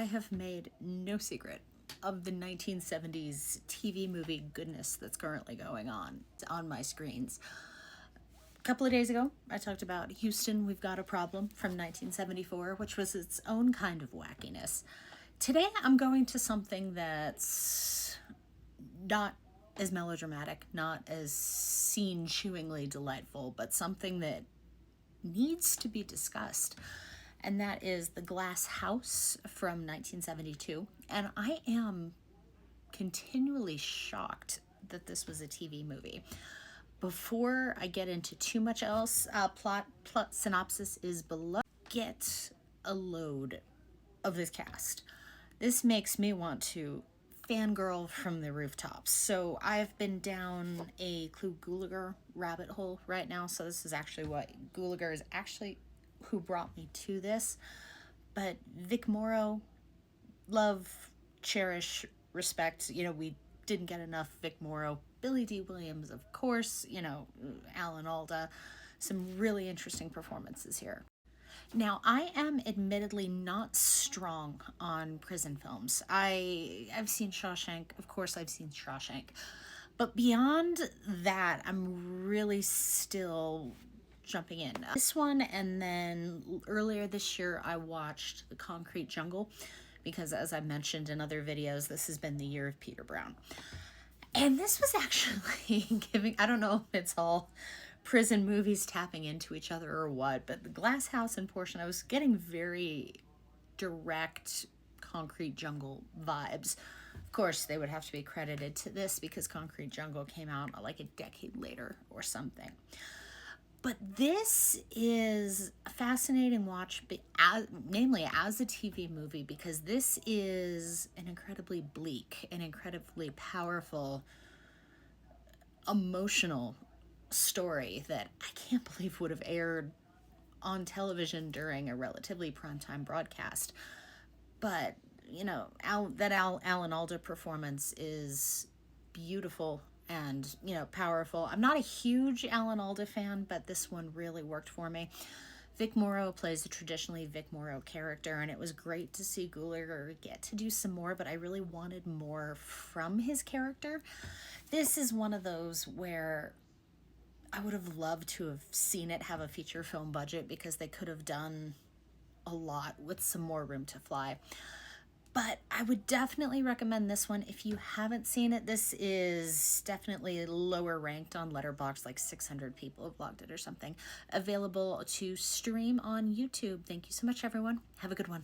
have made no secret of the 1970s TV movie goodness that's currently going on my screens. A couple of days ago, I talked about Houston, We've Got a Problem from 1974, which was its own kind of wackiness. Today, I'm going to something that's not as melodramatic, not as scene-chewingly delightful, but something that needs to be discussed. And that is The Glass House from 1972. And I am continually shocked that this was a TV movie. Before I get into too much else, plot synopsis is below. Get a load of this cast. This makes me want to fangirl from the rooftops. So I've been down a Clu Gulager rabbit hole right now. So this is actually what Gulager is actually who brought me to this. But Vic Morrow, love, cherish, respect. You know, we didn't get enough Vic Morrow. Billy Dee Williams, of course, you know, Alan Alda. Some really interesting performances here. Now, I am admittedly not strong on prison films. I've seen Shawshank, of course I've seen Shawshank. But beyond that, I'm really still jumping in. This one, and then earlier this year I watched The Concrete Jungle, because as I mentioned in other videos, this has been the year of Peter Brown. And this was actually giving, I don't know if it's all prison movies tapping into each other or what, but The Glass House and Portion, I was getting very direct Concrete Jungle vibes. Of course, they would have to be credited to this because Concrete Jungle came out like a decade later or something. But this is a fascinating watch, namely as a TV movie, because this is an incredibly bleak, an incredibly powerful, emotional story that I can't believe would have aired on television during a relatively primetime broadcast. But, you know, Alan Alda performance is beautiful and, you know, powerful. I'm not a huge Alan Alda fan, but this one really worked for me. Vic Morrow plays the traditionally Vic Morrow character, and it was great to see Gulager get to do some more, but I really wanted more from his character. This is one of those where I would have loved to have seen it have a feature film budget because they could have done a lot with some more room to fly. But I would definitely recommend this one if you haven't seen it. This is definitely lower ranked on Letterboxd, like 600 people have logged it or something. Available to stream on YouTube. Thank you so much, everyone. Have a good one.